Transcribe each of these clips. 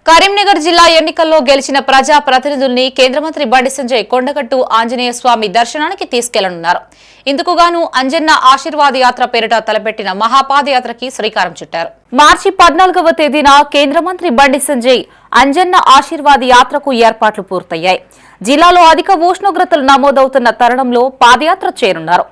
కరీంనగర్ జిల్లా ఎన్నికల్లో గెలిచిన ప్రజా ప్రతినిధుల్ని కేంద్ర మంత్రి బండి సంజయ్ కొండగట్టు ఆంజనేయ స్వామి దర్శనానికి తీసుకెళ్లనున్నారు. ఇందుకుగాను అంజన్న ఆశీర్వాద యాత్ర పేరిట తలపెట్టిన మహాపాదయాత్రకి శ్రీకారం చుట్టారు. మార్చి 14వ తేదీన కేంద్ర మంత్రి బండి సంజయ్ అంజన్న ఆశీర్వాద యాత్రకు ఏర్పాట్లు పూర్తయ్యాయి. జిల్లాలో అధిక ఉష్ణోగ్రతలు నమోదవుతున్న తరుణంలో పాదయాత్ర చేరున్నారు.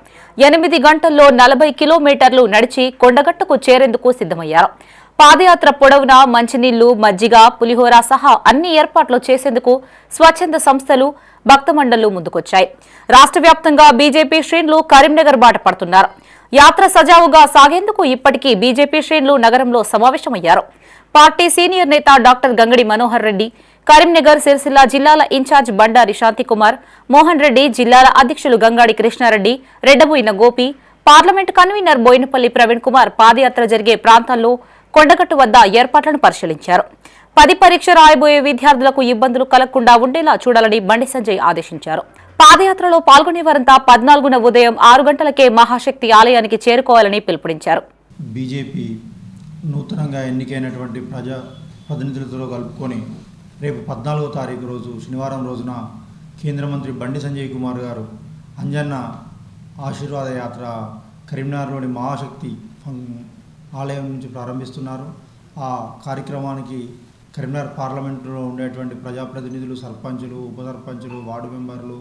8 గంటల్లో 40 కిలోమీటర్లు నడిచి కొండగట్టుకు చేరేందుకు సిద్దమయ్యారు. పాదయాత్ర పొడవునా మంచినీళ్లు, మజ్జిగ, పులిహోర సహా అన్ని ఏర్పాట్లు చేసేందుకు స్వచ్ఛంద సంస్థలు, భక్త మండళ్లు ముందుకొచ్చాయి. రాష్ట్ర వ్యాప్తంగా బీజేపీ శ్రేణులు కరీంనగర్ బాట పడుతున్నారు. యాత్ర సజావుగా సాగేందుకు ఇప్పటికీ బీజేపీ శ్రేణులు నగరంలో సమావేశమయ్యారు. పార్టీ సీనియర్ నేత డాక్టర్ గంగడి మనోహర్ రెడ్డి, కరీంనగర్, సిరిసిల్ల జిల్లాల ఇన్ఛార్జ్ బండారి శాంతికుమార్, మోహన్ రెడ్డి, జిల్లాల అధ్యక్షులు గంగాడి కృష్ణారెడ్డి, రెడ్డబోయిన గోపి, పార్లమెంట్ కన్వీనర్ బోయినపల్లి ప్రవీణ్ కుమార్ పాదయాత్ర జరిగే ప్రాంతాల్లో కొండగట్టు వద్ద ఏర్పాట్లను పరిశీలించారు. 10 పరీక్ష రాయబోయే విద్యార్థులకు ఇబ్బందులు కలగకుండా ఉండేలా చూడాలని బండి సంజయ్ ఆదేశించారు. పాదయాత్రలో పాల్గొనే వారంతా 14న ఉదయం 6 గంటలకే మహాశక్తి ఆలయానికి చేరుకోవాలని పిలుపునిచ్చారు. బీజేపీ నూతనంగా ఎన్నికైనటువంటి ప్రజా ప్రతినిధులతో కలుపుకొని రేపు 14వ తారీఖు రోజు శనివారం రోజున కేంద్ర మంత్రి బండి సంజయ్ కుమార్ గారు అంజన్న ఆశీర్వాద యాత్ర కరీంనగర్లోని మహాశక్తి ఆలయం నుంచి ప్రారంభిస్తున్నారు. ఆ కార్యక్రమానికి కరీంనగర్ పార్లమెంటులో ఉండేటువంటి ప్రజాప్రతినిధులు, సర్పంచులు, ఉప సర్పంచులు, వార్డు మెంబర్లు,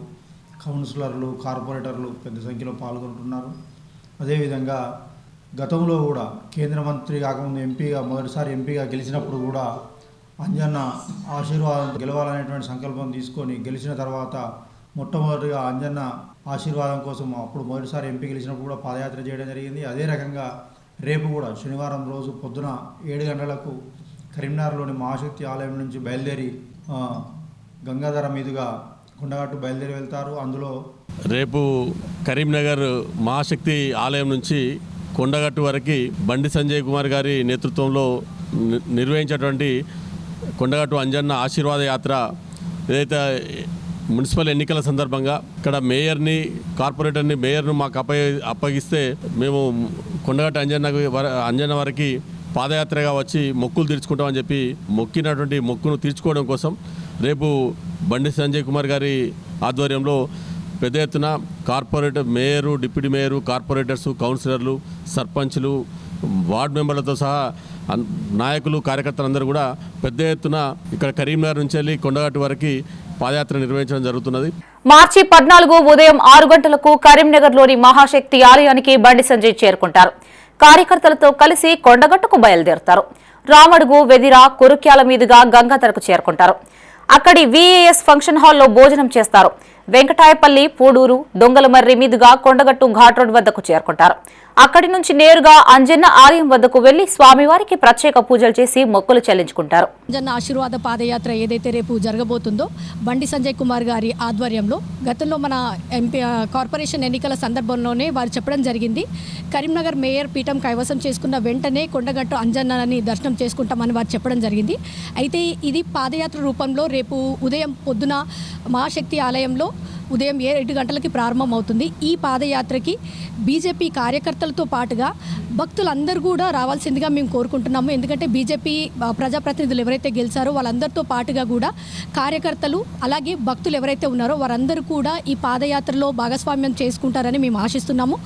కౌన్సిలర్లు, కార్పొరేటర్లు పెద్ద సంఖ్యలో పాల్గొంటున్నారు. అదేవిధంగా గతంలో కూడా కేంద్ర మంత్రి కాకముందు మొదటిసారి ఎంపీగా గెలిచినప్పుడు కూడా అంజన్న ఆశీర్వాదం గెలవాలనేటువంటి సంకల్పం తీసుకొని గెలిచిన తర్వాత మొట్టమొదటిగా అంజన్న ఆశీర్వాదం కోసం అప్పుడు మొదటిసారి ఎంపీ గెలిచినప్పుడు కూడా పాదయాత్ర చేయడం జరిగింది. అదే రకంగా రేపు కూడా శనివారం రోజు పొద్దున 7 గంటలకు కరీంనగర్లోని మహాశక్తి ఆలయం నుంచి బయలుదేరి గంగాధర మీదుగా కొండగట్టు బయలుదేరి వెళ్తారు. అందులో రేపు కరీంనగర్ మహాశక్తి ఆలయం నుంచి కొండగట్టు వరకు బండి సంజయ్ కుమార్ గారి నేతృత్వంలో నిర్వహించేటువంటి కొండగట్టు అంజన్న ఆశీర్వాద యాత్ర ఏదైతే మున్సిపల్ ఎన్నికల సందర్భంగా ఇక్కడ మేయర్ను మాకు అప్పగిస్తే మేము కొండగట్టు అంజన్న వరకు పాదయాత్రగా వచ్చి మొక్కులు తీర్చుకుంటామని చెప్పి మొక్కినటువంటి మొక్కును తీర్చుకోవడం కోసం రేపు బండి సంజయ్ కుమార్ గారి ఆధ్వర్యంలో పెద్ద ఎత్తున మేయరు, డిప్యూటీ మేయరు, కార్పొరేటర్సు, కౌన్సిలర్లు, సర్పంచ్లు, వార్డు మెంబర్లతో సహా నాయకులు, కార్యకర్తలందరూ కూడా పెద్ద ఎత్తున ఇక్కడ కరీంనగర్ నుంచి వెళ్ళి కొండగట్టు వరకు పాదయాత్ర నిర్వహించడం జరుగుతున్నది. మార్చి 14 ఉదయం 6 గంటలకు కరీంనగర్లోని మహాశక్తి ఆలయానికి బండి సంజయ్ చేరుకుంటారు. కార్యకర్తలతో కలిసి కొండగట్టుకు బయలుదేరుతారు. రామడుగు, వెదిర, కురుక్యాల మీదుగా గంగాధరకు చేరుకుంటారు. అక్కడి VAS ఫంక్షన్ హాల్లో భోజనం చేస్తారు. వెంకటాయపల్లి, పూడూరు, దొంగలమర్రి మీదుగా కొండగట్టు ఘాట్ రోడ్ వద్దకు చేరుకుంటారు. అక్కడి నుంచి నేరుగా అంజన్న ఆలయం వద్దకు వెళ్లి స్వామివారికి ప్రత్యేక పూజలు చేసి మొక్కులు చెల్లించుకుంటారు. అంజన్న ఆశీర్వాద పాదయాత్ర ఏదైతే రేపు జరగబోతుందో బండి సంజయ్ కుమార్ గారి ఆధ్వర్యంలో గతంలో మన ఎంపీ కార్పొరేషన్ ఎన్నికల సందర్భంలోనే వారు చెప్పడం జరిగింది. కరీంనగర్ మేయర్ పీఠం కైవసం చేసుకున్న వెంటనే కొండగట్టు అంజన్నని దర్శనం చేసుకుంటామని వారు చెప్పడం జరిగింది. అయితే ఇది పాదయాత్ర రూపంలో రేపు ఉదయం పొద్దున మహాశక్తి ఆలయంలో ఉదయం 7 గంటలకి ప్రారంభమవుతుంది. ఈ పాదయాత్రకి బీజేపీ కార్యకర్తలతో పాటుగా భక్తులందరూ కూడా రావాల్సిందిగా మేము కోరుకుంటున్నాము. ఎందుకంటే బీజేపీ ప్రజాప్రతినిధులు ఎవరైతే గెలిచారో వాళ్ళందరితో పాటుగా కూడా కార్యకర్తలు అలాగే భక్తులు ఎవరైతే ఉన్నారో వారందరూ కూడా ఈ పాదయాత్రలో భాగస్వామ్యం చేసుకుంటారని మేము ఆశిస్తున్నాము.